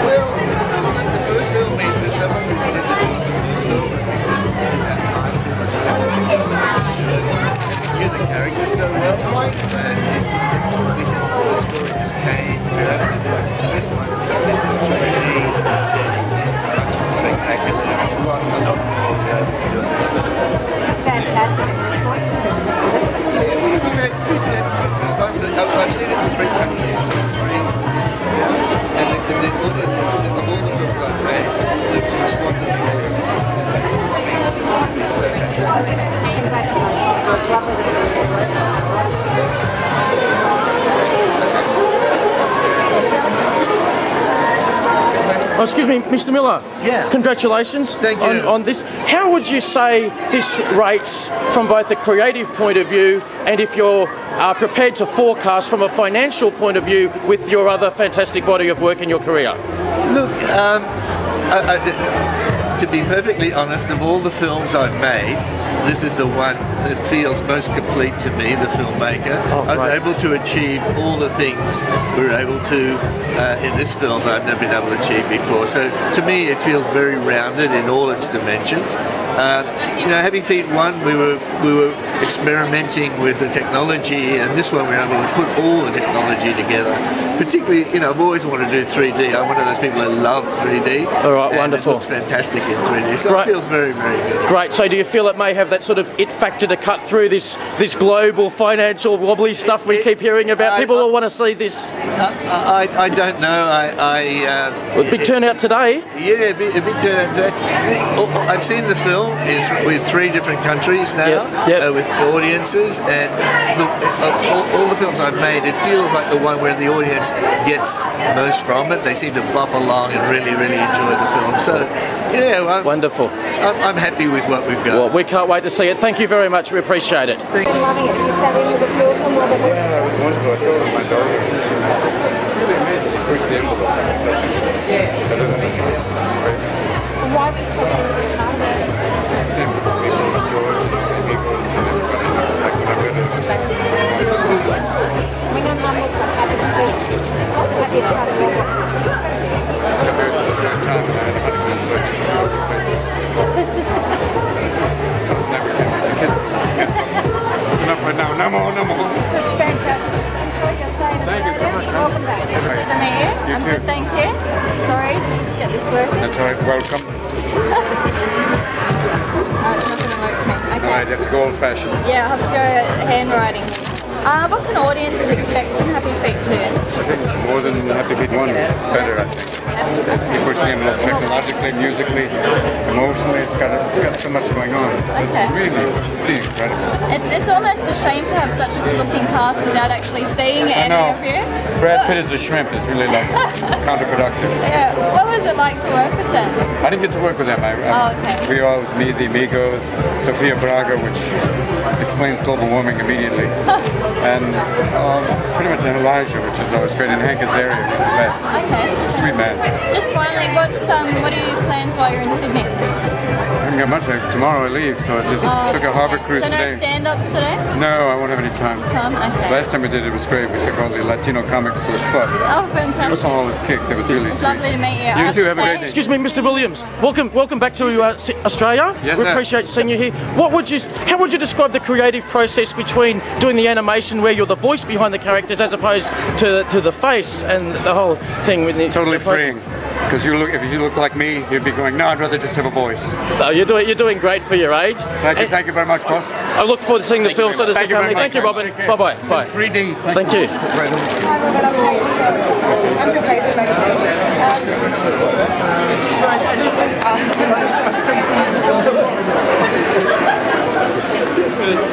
Well, the first film made me so much we wanted to do the first film, and we didn't have time to knew the characters so well, and the story just came to have to do this. This one is in 3D, it's much more spectacular, a lot more to do this film. Fantastic response. We've had response. I've seen it in 3 countries, so 3 audiences now, and the audiences of all the films I've made, the response of the audiences is so fantastic. Oh, excuse me, Mr. Miller. Yeah. Congratulations. Thank you. On this. How would you say this rates from both the creative point of view and if you're prepared to forecast from a financial point of view with your other fantastic body of work in your career? Look, to be perfectly honest, of all the films I've made, this is the one that feels most complete to me, the filmmaker. Oh, I was right. able to achieve all the things we were able to in this film that I've never been able to achieve before. So to me, it feels very rounded in all its dimensions. You know, Happy Feet 1, we were experimenting with the technology, and this one we were able to put all the technology together. Particularly, you know, I've always wanted to do 3D. I'm one of those people that love 3D. All right, and wonderful. It looks fantastic in 3D, so Right. it feels very, very good. Great. So do you feel it may have that sort of it factor to cut through this global financial wobbly stuff we keep hearing about? People will want to see this. I don't know. Big turnout today. Yeah, a big turnout today. I've seen the film. It's with 3 different countries now, Yep. with audiences, and look, all the films I've made, it feels like the one where the audience gets most from it. They seem to plop along and really, really enjoy the film. So, yeah, Wonderful. I'm happy with what we've got. Well, we can't wait to see it. Thank you very much. We appreciate it. Loving it. You said any of the film from what it was. Yeah, it was wonderful. I saw it with my daughter. It's really amazing. You push the envelope. I think it's better than the first. It's great. And why were you so keen to be part of it? Same with the Nicholas George and Nicholas and everybody. It's like when I read it. We know how much what happened to you. What's the happiest part of your life? I just got married for the 3rd time and I had a honeymoon, so I didn't feel replacement. That's fine. Never can reach a kid. It's enough right now. No more, no more. Fantastic. Enjoy your stay in Thank you so Australia. much. Welcome back. Bye. Good to meet you. You I'm too. good, thank you. Sorry, just get this working. That's all right. Welcome. It's not going to work for me. Okay. All right, you have to go old-fashioned. Yeah, I'll have to go handwriting. What can audiences expect from Happy Feet 2? I think more than Happy Feet 1, it's better, I think. You push the envelope technologically, musically, emotionally. It's got so much going on. It's Okay. really, really incredible. It's almost a shame to have such a good-looking cast without actually seeing any know. of you. Brad Pitt as a shrimp is really like counterproductive. Yeah. What was it like to work with them? I didn't get to work with them. Oh, okay. We always meet the Amigos, Sofia Braga, which explains global warming immediately, and pretty much Elijah, which is always great, and Hank Azaria, he's the best. Okay. Sweet man. Just finally, what are your plans while you're in Sydney? I haven't got much. Tomorrow I leave, so I just took a harbour cruise So no today. stand-ups today? No, I won't have any time. Tom? Okay. Last time we did it was great. We took all the Latino comics to a club. Oh, fantastic. Alcohol was kicked. It was really sweet. Lovely to meet you. You too. Have a great day. Excuse me, Mr. Williams. Welcome back to Australia. Yes, we sir. appreciate seeing you here. How would you describe the creative process between doing the animation where you're the voice behind the characters as opposed to the face and the whole thing with the Totally the process? freeing. Because if you look like me, you'd be going, no, I'd rather just have a voice. No, you're doing great for your age. Thank you very much, boss. I look forward to seeing the film. So does the Thank you very family. Thank much, you, guys. Robin. Take care. Bye bye. Bye. 3D. Thank you.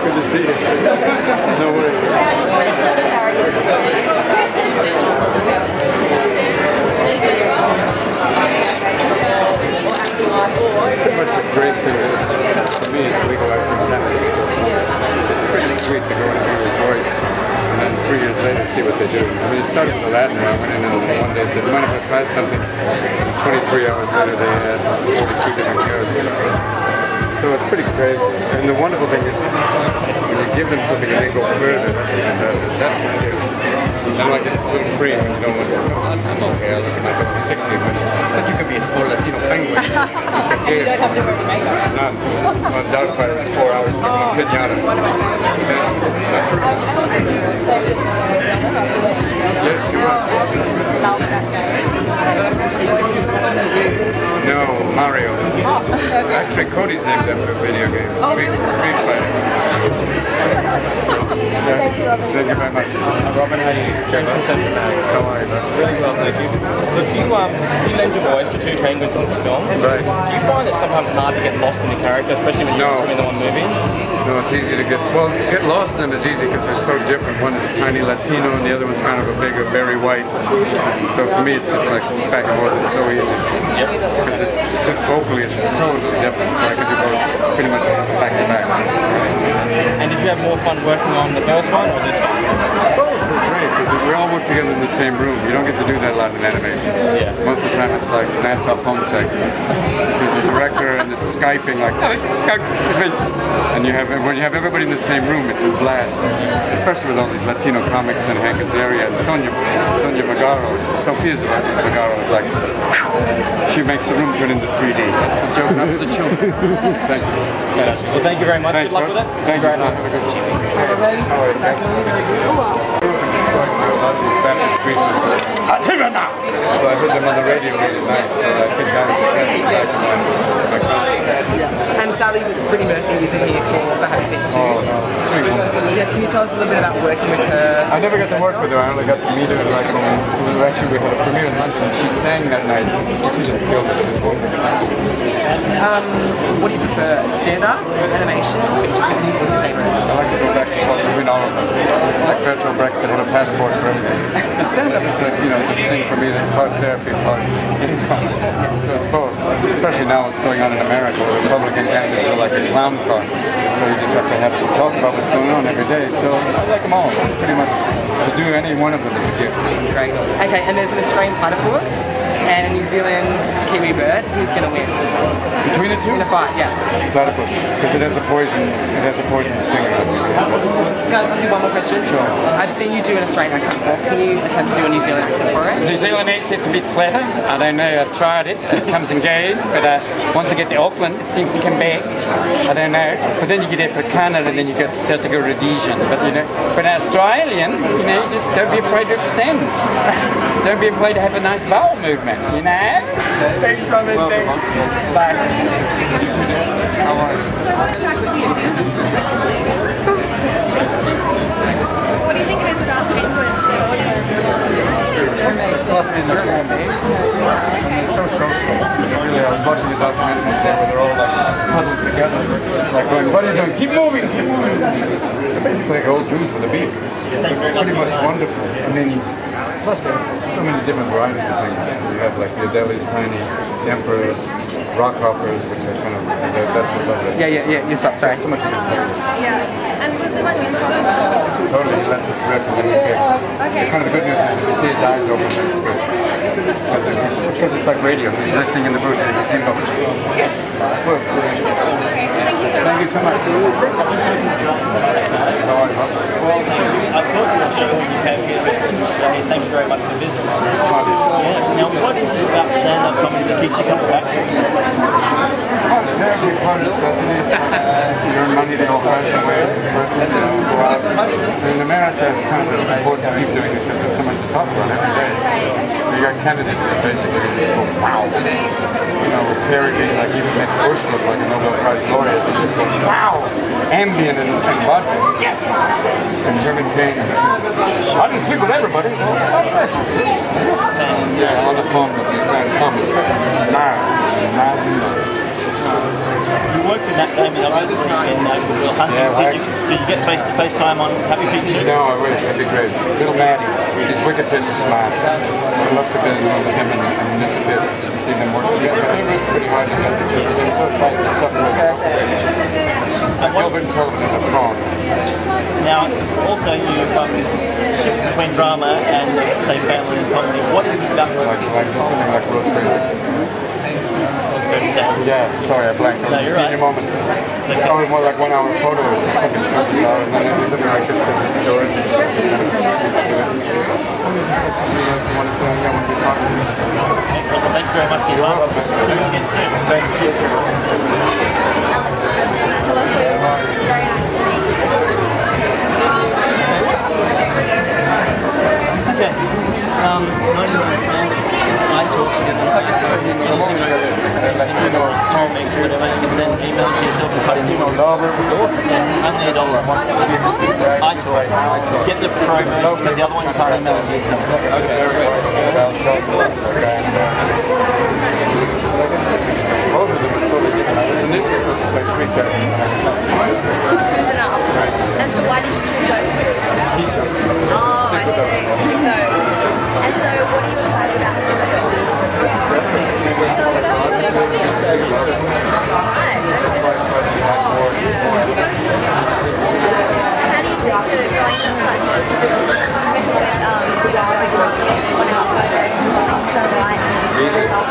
Good to see you. No worries. Pretty much a great thing. For me, it's legalized insanity. So it's pretty sweet to go in and hear his voice, and then 3 years later see what they do. I mean, it started with Aladdin. I went in and one day said, mind if I try something? And 23 hours later, they had 42 different characters. So it's pretty crazy. And the wonderful thing is, when you give them something and they go further, that's even better. That's the gift. And like it's a little free when you don't want to. I'm okay, I look at myself, I'm 60, but you could be a small Latino penguin. It's a gift. You don't have to really make it. None. On Doubtfire, it was 4 hours to make a pinata. Yes, she was. Love that game. No, Mario. Actually, Cody's named after a video game. Street Fighter. Thank you, Robin. Thank you very much. Robin, how are you? James from Central America. How are you, man? Really well, thank you. Look, you lend your voice to two penguins in this film. Right. Do you find it sometimes hard to get lost in the character, especially when you're in the one movie? No, it's easy to get lost in them is easy because they're so different. One is tiny Latino and the other one's kind of a bigger, very white. So for me, it's just like back and forth. It's so easy. Yep. Because it's just vocally, it's totally different. So I can do both pretty much back to back. And did you have more fun working on the first one or this one? Both were great because we all work together in the same room. You don't get to do that a lot in animation. Yeah. Most of the time it's like NASA phone sex. There's a director and it's Skyping like, and when you have everybody in the same room, it's a blast. Especially with all these Latino comics and Hank Azaria and Sonia Magaro. Sophia's Magaro is like, she makes the room turn into 3D. That's the joke, not for the children. Thank you. Well, thank you very much. Thanks, Good luck boss. with it. Thank you, son. Have a good time. All right, thank you. So I heard them on the radio late at night, so I think that was the concert. And Sally Brittany Murphy isn't here for Happy Feet 2. Oh no, sweet woman. Yeah, can you tell us a little bit about working with her? I never got to work with her. I only got to meet her like when we had a premiere in London and she sang that night. She just killed it. It was wonderful. What do you prefer? Stand-up, animation, feature films? What's your favourite? I like to go back and forth between all of them. Like Bertolt Brecht said, I have a passport for everything. The stand-up is like, this thing for me that's part therapy, part income. So it's both. Especially now what's going on in America, where Republican candidates are like a clown car. So you just have to talk about what's going on every day. So I like them all. Pretty much to do any one of them is a gift. Great. Okay, and there's an Australian platypus and a New Zealand kiwi bird. Who's going to win? Between the two? In a fight, yeah. Platypus, because it has a poison stinger. Can I just ask you one more question? Sure. I've seen you do an Australian accent before. Can you attempt to do a New Zealand accent for us? New Zealand accent's a bit flatter. I don't know, I've tried it. It comes and goes, but once I get to Auckland, it seems to come back. I don't know. But then you get Afrikaner and then you start to go Rhodesian. But but an Australian, you just don't be afraid to extend. Don't be afraid to have a nice vowel movement, Thanks, Robin. Thanks. Bye. So what attracted you to this? What do you think it is about penguins that Fluffy in their form. It's so social. Really, I was watching a documentary today where they're all like huddled together, like going, "What are you doing? Keep moving, keep moving." They're basically like old Jews with a beat. It's pretty much wonderful. I mean, plus there are so many different varieties of things. You have like the Adelies, tiny, the Emperors, rock hoppers, which are kind of that's what love is. Yeah. You stop. Sorry. So much of it. Yeah. And was there much input? Totally, so that's his rip and then he picks. Okay. Kind of the good news is if you see his eyes open, then it's good. Because it's like radio. He's listening in the booth and he's go, yes! Well, Okay. Thank you so much. thank you so much. Well, I thought you came here with thank you very much for the visit. Yeah. Now, what is it about stand-up comedy that keeps you coming back to it? Therapy, part of necessity. You earn money the old-fashioned way. Go out. In America, it's kind of important to keep doing it because there's so much to talk about every day. You got candidates that basically just go, wow. Parodying like even makes Bush look like a Nobel Prize laureate. They just go, wow. Ambien and vodka. Yes! And Herman Cain. I didn't sleep with everybody. Well, God bless you. Yeah, on the phone with his friend Thomas. You worked in that game in University in Will Hunting. Did you get face-to-face time on Happy Feet 2? No, I wish. That'd be great. Little Maddie. He's wicked piss is smart. I'd love to be along with him and Mr. Pitt to see them work together. It's pretty hard to get together. They're so tight. The stuff was so great. Gilbert and Sullivan in the prom. Now, also you shift between drama and, say, family and comedy. What is it about Like something like Rose Green. today. Yeah, sorry, I blanked. It was a you're senior right. moment. Oh, more like 1 hour photos or something so bizarre, and then it was something like this because it's yours and shit. And that's what I used to do. Somebody just says something like, you want to say, yeah, I want to be part of it. Excellent. Well, thanks very much for your time. See you again soon. Thank you. Okay. 99 cents. I talk to them. Small mix, whatever. You can send email to yourself and cut in your number. It's awesome. Only $1. I talk. Get the promo because the other one you can't email you. So. Both of them are totally different. I was initially supposed to play three characters. Who's enough? And so why did you choose those two? Oh, I see. Pick those. And so what are you excited about this film? How do you take to going to such a film with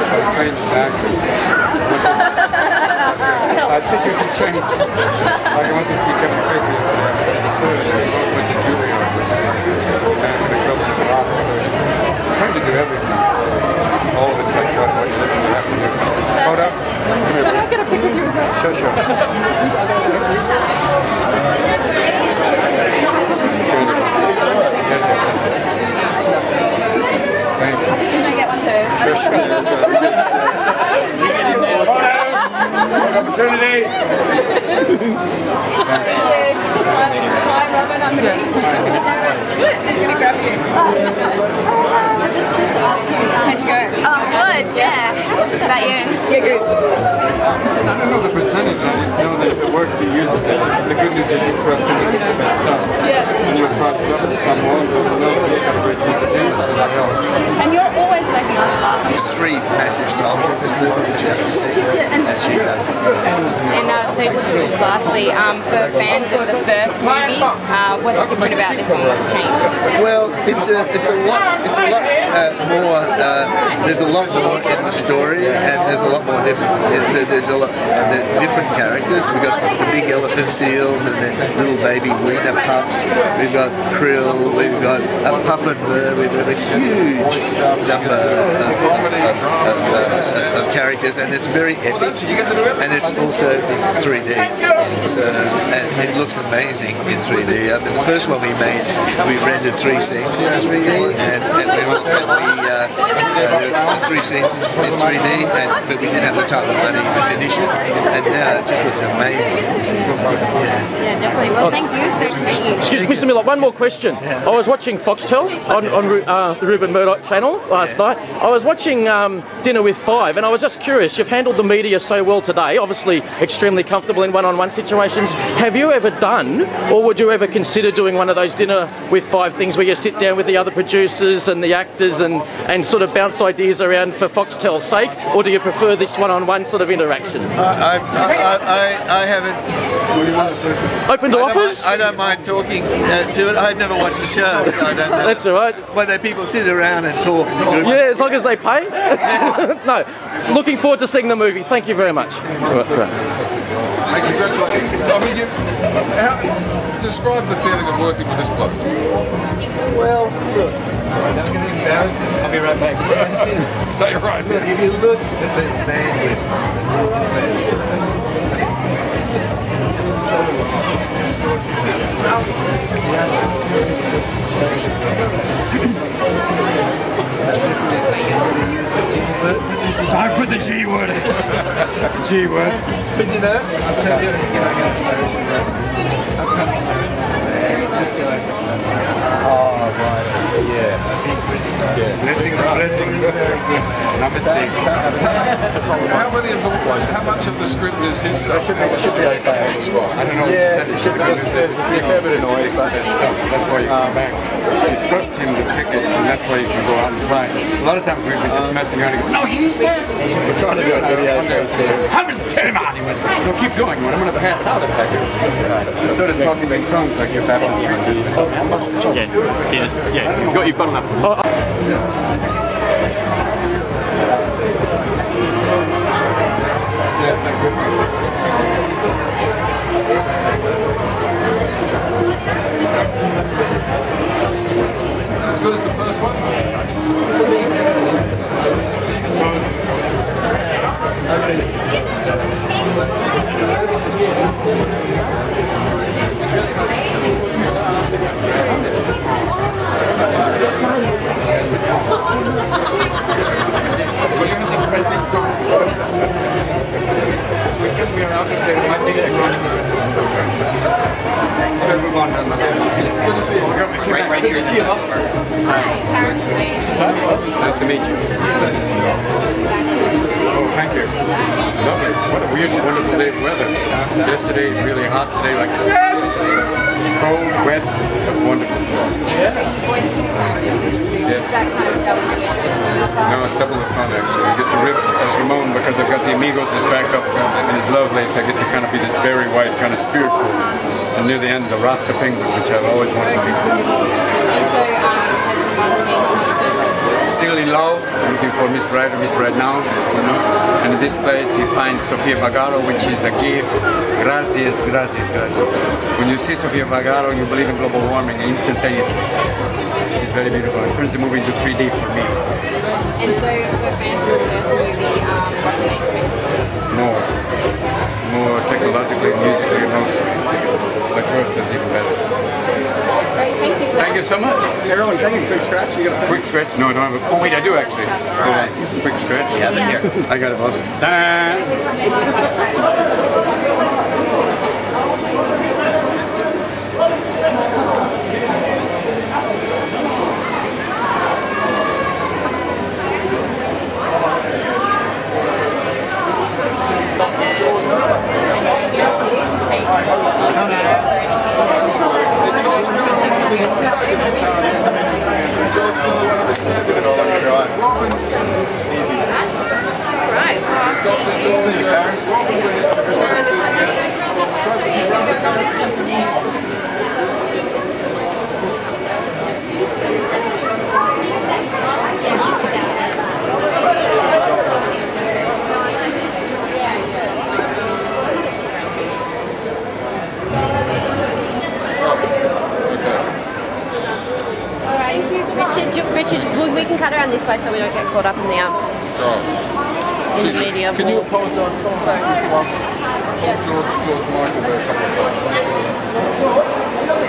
I'm trained as an actor. I think you can change. Like I went to see Kevin Spacey yesterday, which is a third, and we both went to Julia, which is a band for the club to the office. So I'm trying to do everything. So all of it's like what you have to do. Photo? Can I get a pic with you as well? Sure, sure. Thanks. Can I get one too? Sure, sure. Opportunity. Hi, Robin. I'm going to grab you. I just wanted to ask you, how'd you go? Oh, good, yeah. How about you? Yeah, good. I don't know the percentage, I just know that if it works, you use it. The good news is you trust him with the best stuff. Yeah. And you trust stuff with someone, so you know that you've got a great sense of humor, so that helps. And you're always making us laugh. There's 3 massive songs in this movie that you have to see, and she does it. And so just lastly, for fans of the first movie, what's different about this one? What's changed? Well, it's a lot more. There's a lot more in the story, and there's a lot more different. There's a lot different characters. We've got the big elephant seals and the little baby wiener pups. We've got krill. We've got a puffin bird. We've got a huge number of characters, and it's very epic. And it's also in 3D. And it looks amazing in 3D. The first one we made, we rendered 3 scenes in 3D, and we 3 scenes in 3D, but we didn't have the time and money to finish it. And now it just looks amazing to see. Yeah, definitely. Well, thank you. It's great to meet you. Excuse me, Mr. Miller, one more question. I was watching Foxtel on the Rupert Murdoch channel last night. I was watching Dinner with Five, and I was just curious. You've handled the media so well today, obviously extremely comfortable in one-on-one situations. Have you ever done, or would you ever consider doing one of those Dinner with Five things where you sit down with the other producers and the actors and sort of bounce ideas around for Foxtel's sake, or do you prefer this one-on-one sort of interaction? I haven't Open to offers? I don't mind talking to it. I've never watched the show, so I don't know. That's all right. When people sit around and talk. Yeah, as long as they pay. No, looking forward to seeing the movie. Thank you very much. Hey, congratulations. I mean, describe the feeling of working with this bloke. Well, look, sorry, don't get embarrassing. I'll be right back. Stay right. Look, if you look at the bandwidth, it's so Don't put the G word. G word. But you know, I'll tell you, this guy. Oh, right. Yeah. Blessings, blessings. Namaste. How much of the script is his stuff? Should be okay. I don't know what percentage, but the good news is it's that's why you come back. You trust him to pick it, and that's why you can go out and try. A lot of times we've been just messing around and go, no, he's there. We're trying to do a video. How many tell him out? No, keep going. When I'm going to pass out if I can. I started talking in tongues like your baptism. Yeah, you've got enough. that Griffin. As good as the first one? Nice to meet you. Oh, thank you. Lovely. What a weird, wonderful day of weather. Yesterday, really hot. Today, like, yes! Cold, wet, but wonderful. Yes. No, it's double the fun, actually. I get to riff as Ramon because I've got the Amigos as backup and his Lovelace. I get to kind of be this Barry White kind of spiritual. And near the end, the Rasta Penguin, which I've always wanted to be. Still in love, looking for Miss Right or Miss Right Now, you know. And in this place you find Sofia Vergara, which is a gift. Gracias, gracias, gracias. When you see Sofia Vergara, you believe in global warming instantaneously. She's very beautiful. It turns the movie into 3D for me. And so, for fans of the first movie, what can they expect? More technologically, musically, emotionally. Like George says, even better. Great, thank you. Thank you so much. Everyone, take a quick scratch. You got a Quick stretch? No, I don't have a... Oh wait, I do actually. All right. Quick stretch. Yeah, but here. I got it, boss. Ta-da! Richard, we can cut around this way so we don't get caught up in the in the media. Can you apologise? George Michael there a couple of times.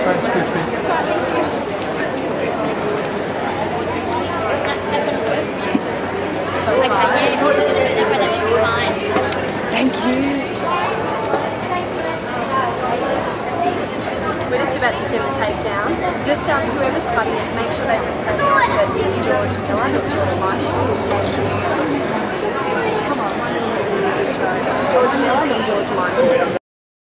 Thanks, Christy. Thank you. We're just about to set the tape down. Just whoever's cutting it, make sure they put the tape that it's George Miller, not George Marshall. Come on. George Miller, not George Michael.